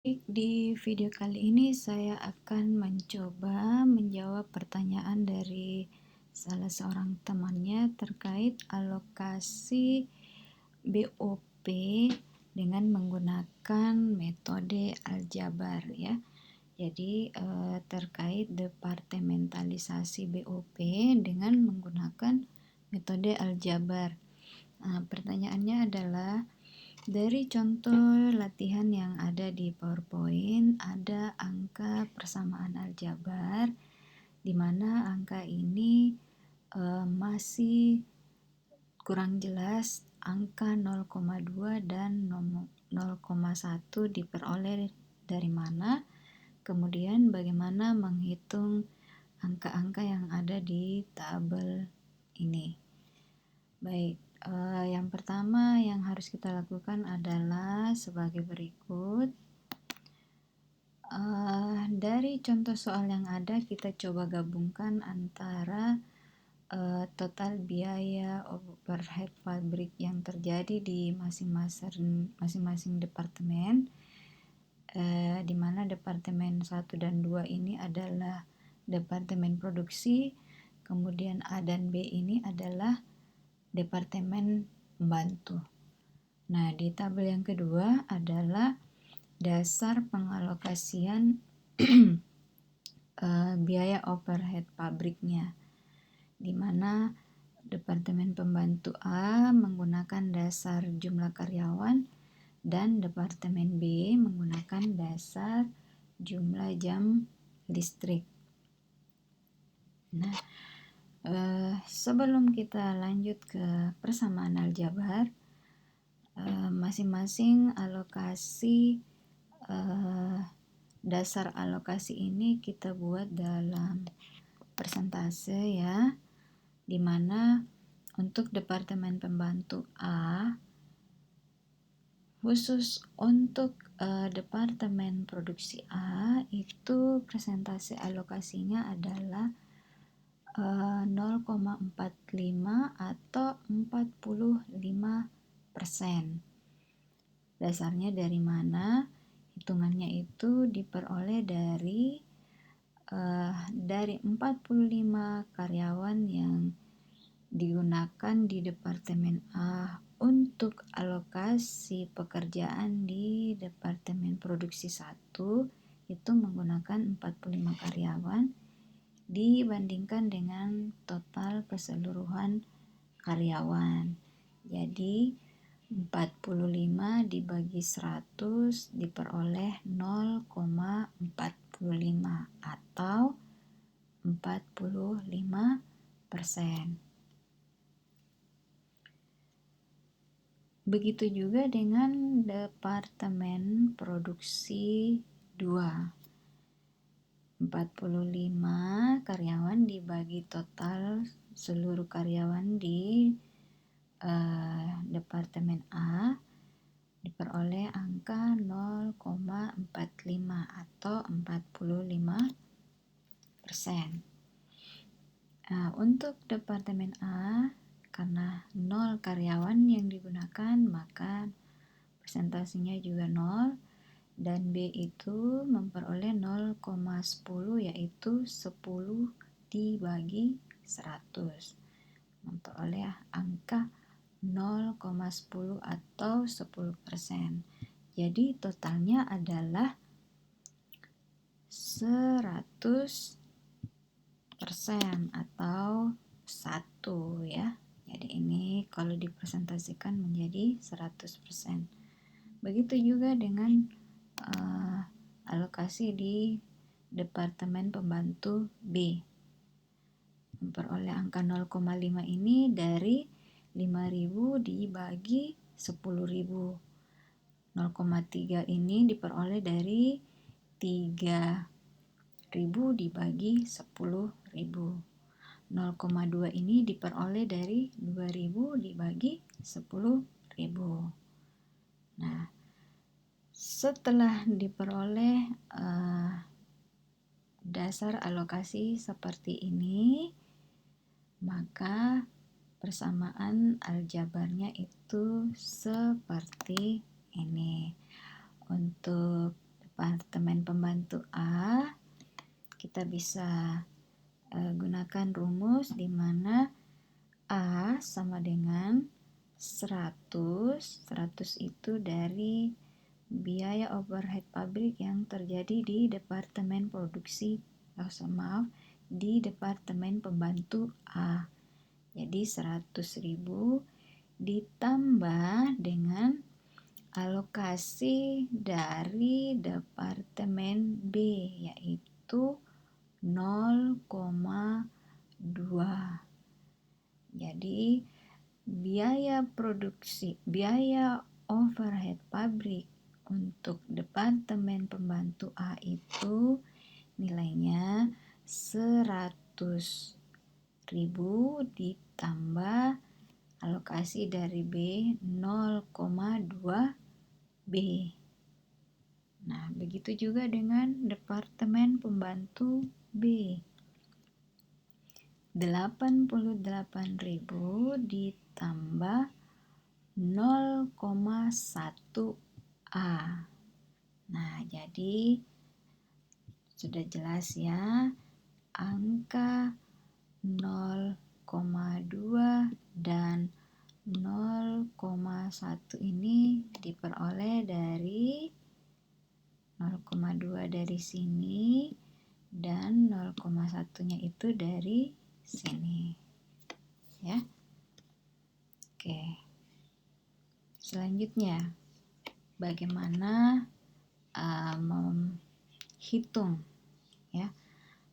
Di video kali ini saya akan mencoba menjawab pertanyaan dari salah seorang temannya terkait alokasi BOP dengan menggunakan metode aljabar ya. Jadi terkait departementalisasi BOP dengan menggunakan metode aljabar. Pertanyaannya adalah, dari contoh latihan yang ada di PowerPoint, ada angka persamaan aljabar, di mana angka ini masih kurang jelas. Angka 0,2 dan 0,1 diperoleh dari mana, kemudian bagaimana menghitung angka-angka yang ada di tabel ini. Baik. Yang pertama yang harus kita lakukan adalah sebagai berikut. Dari contoh soal yang ada, kita coba gabungkan antara total biaya overhead pabrik yang terjadi di masing-masing departemen, di mana departemen 1 dan 2 ini adalah departemen produksi, kemudian A dan B ini adalah departemen pembantu. Nah, di tabel yang kedua adalah dasar pengalokasian biaya overhead pabriknya, di mana departemen pembantu A menggunakan dasar jumlah karyawan dan departemen B menggunakan dasar jumlah jam listrik. Nah, sebelum kita lanjut ke persamaan aljabar, masing-masing alokasi dasar alokasi ini kita buat dalam persentase ya, di mana untuk departemen pembantu A, khusus untuk departemen produksi A itu persentase alokasinya adalah 0,45 atau 45%. Dasarnya dari mana? Hitungannya itu diperoleh dari 45 karyawan yang digunakan di departemen A untuk alokasi pekerjaan di departemen produksi 1 itu menggunakan 45 karyawan dibandingkan dengan total keseluruhan karyawan. Jadi 45 dibagi 100 diperoleh 0,45 atau 45%. Begitu juga dengan departemen produksi 2. 45 karyawan dibagi total seluruh karyawan di departemen A diperoleh angka 0,45 atau 45%. Untuk departemen A, karena 0 karyawan yang digunakan, maka persentasenya juga 0, dan B itu memperoleh 0,10 yaitu 10 dibagi 100, memperoleh angka 0,10 atau 10%. Jadi totalnya adalah 100% atau 1 ya. Jadi ini kalau dipresentasikan menjadi 100%. Begitu juga dengan alokasi di departemen pembantu B. Memperoleh angka 0,5 ini dari 5.000 dibagi 10.000. 0,3 ini diperoleh dari 3.000 dibagi 10.000. 0,2 ini diperoleh dari 2.000 dibagi 10.000. Nah, setelah diperoleh dasar alokasi seperti ini, maka persamaan aljabarnya itu seperti ini. Untuk departemen pembantu A, kita bisa gunakan rumus di mana A sama dengan 100 itu dari biaya overhead pabrik yang terjadi di departemen produksi, di departemen pembantu A. Jadi 100.000 ditambah dengan alokasi dari departemen B, yaitu 0,2. Jadi biaya overhead pabrik untuk departemen pembantu A itu nilainya 100.000 ditambah alokasi dari B 0,2 B. Nah, begitu juga dengan departemen pembantu B. 88.000 ditambah 0,1 A. Nah, jadi sudah jelas ya, angka 0,2 dan 0,1 ini diperoleh dari 0,2 dari sini dan 0,1-nya itu dari sini. Ya. Oke. Selanjutnya, bagaimana menghitung, ya?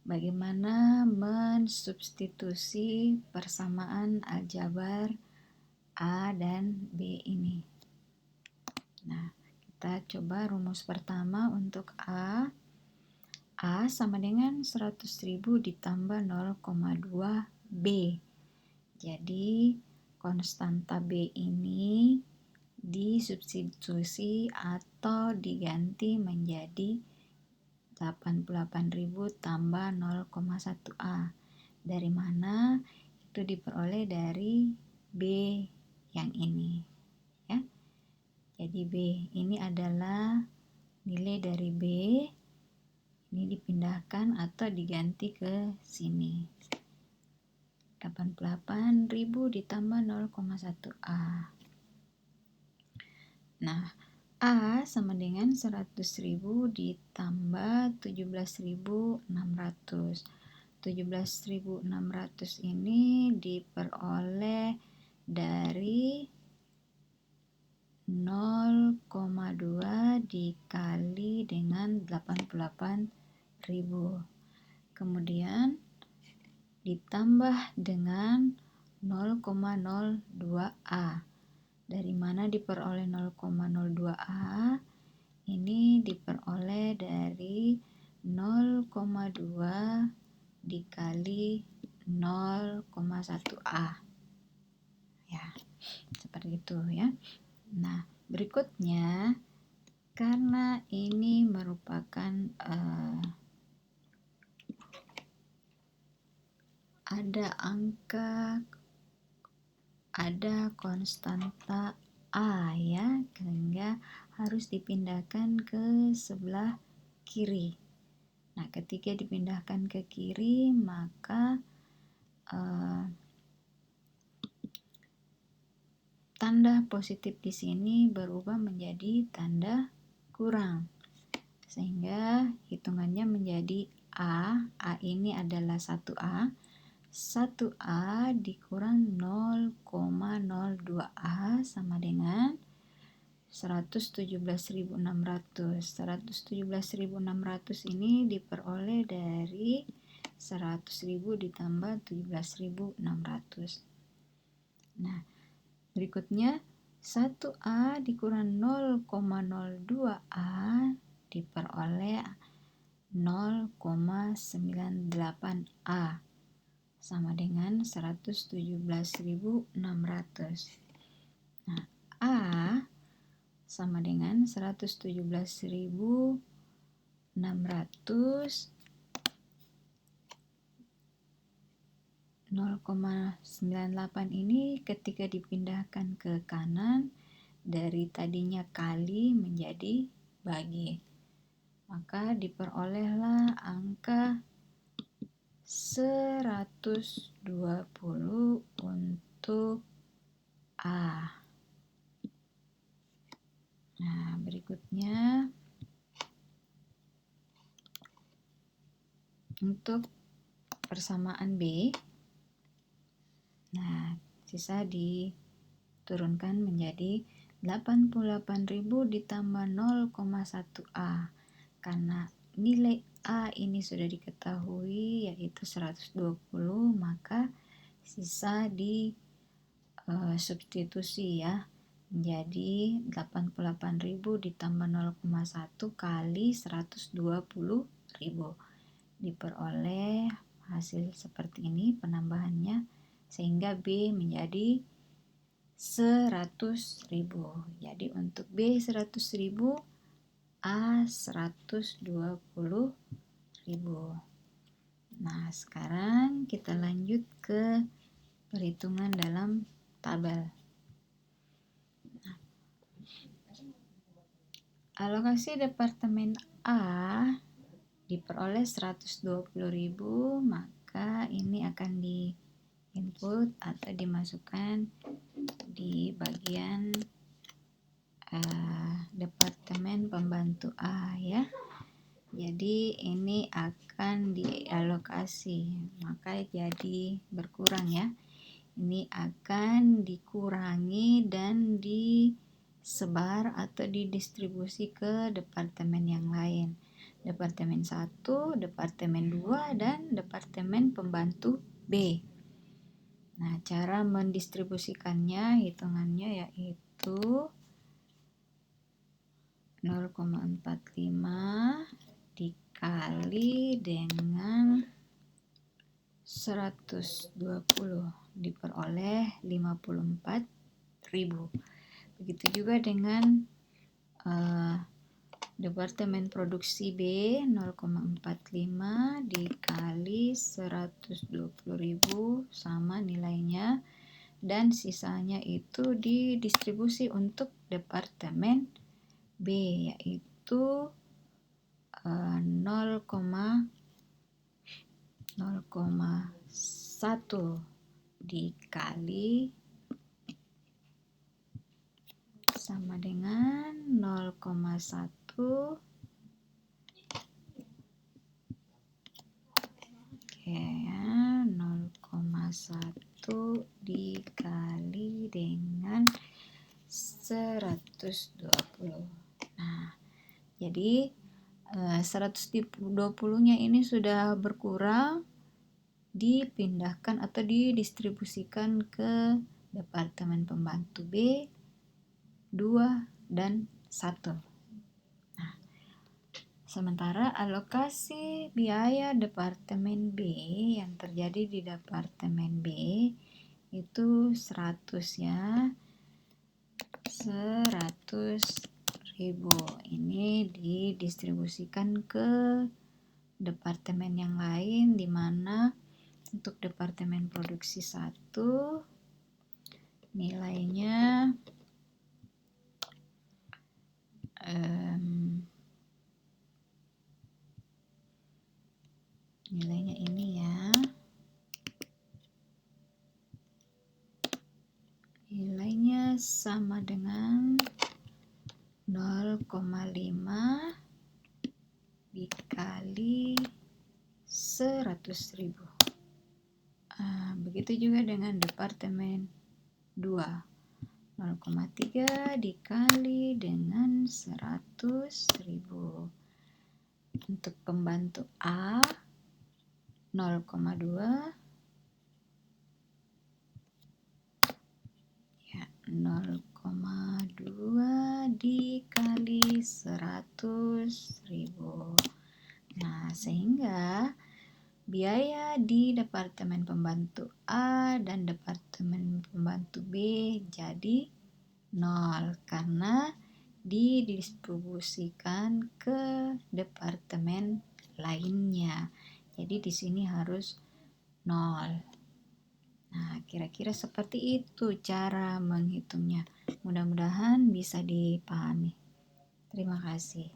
Bagaimana mensubstitusi persamaan aljabar A dan B ini. Nah, kita coba rumus pertama untuk A. A sama dengan 100.000 ditambah 0,2 B. Jadi konstanta B ini disubstitusi atau diganti menjadi 88.000 tambah 0,1 A. Dari mana? Itu diperoleh dari B yang ini, ya. Jadi B ini adalah nilai dari B, ini dipindahkan atau diganti ke sini. 88.000 ditambah 0,1 A. Nah, A sama dengan 100.000 ditambah 17.600. 17.600 ini diperoleh dari 0,2 dikali dengan 88.000. Kemudian ditambah dengan 0,02 A. Dari mana diperoleh 0,02 A? Ini diperoleh dari 0,2 dikali 0,1 A. Ya, seperti itu ya. Nah, berikutnya, karena ini merupakan ada konstanta A ya, sehingga harus dipindahkan ke sebelah kiri. Nah, ketika dipindahkan ke kiri, maka tanda positif di sini berubah menjadi tanda kurang, sehingga hitungannya menjadi A ini adalah 1A. 1A dikurang 0,02 A sama dengan 117.600. 117.600 ini diperoleh dari 100.000 ditambah 17.600. Nah, berikutnya 1A dikurang 0,02 A diperoleh 0,98 A sama dengan 117.600. Nah, A sama dengan 117.600 0,98 ini ketika dipindahkan ke kanan dari tadinya kali menjadi bagi. maka diperolehlah angka 120 untuk A. Nah, berikutnya untuk persamaan B. Nah, sisa diturunkan menjadi 88.000 ditambah 0,1 A. Karena nilai A ini sudah diketahui yaitu 120, maka sisa di substitusi ya, menjadi 88.000 ditambah 0,1 kali 120.000. Diperoleh hasil seperti ini penambahannya, sehingga B menjadi 100.000. Jadi untuk B 100.000, A 120.000. Nah, sekarang kita lanjut ke perhitungan dalam tabel. Alokasi Departemen A diperoleh 120.000, maka ini akan di input atau dimasukkan di bagian Departemen Pembantu A ya. Jadi ini akan dialokasi, maka jadi berkurang ya. Ini akan dikurangi dan disebar atau didistribusi ke departemen yang lain. Departemen 1, Departemen 2, dan Departemen Pembantu B. Nah, cara mendistribusikannya, hitungannya yaitu 0,45 dikali dengan 120 diperoleh 54.000. Begitu juga dengan Departemen Produksi B, 0,45 dikali 120.000 sama nilainya, dan sisanya itu didistribusi untuk Departemen B, yaitu 0,1 dikali sama dengan 0,1 0,1 dikali dengan 120. Nah, jadi 120-nya ini sudah berkurang, dipindahkan atau didistribusikan ke Departemen Pembantu B 2 dan 1. Nah, sementara alokasi biaya Departemen B yang terjadi di Departemen B itu 100 ya. 100.000 ini didistribusikan ke departemen yang lain, di mana untuk Departemen Produksi 1 nilainya nilainya ini ya, nilainya sama dengan 0,5 dikali 100.000. Begitu juga dengan Departemen 2, 0,3 dikali dengan 100.000. Untuk Pembantu A 0,2 ya, 0,2 dikali 100.000. Nah, sehingga biaya di Departemen Pembantu A dan Departemen Pembantu B jadi 0 karena didistribusikan ke departemen lainnya. Jadi di sini harus 0. Nah, kira-kira seperti itu cara menghitungnya. Mudah-mudahan bisa dipahami. Terima kasih.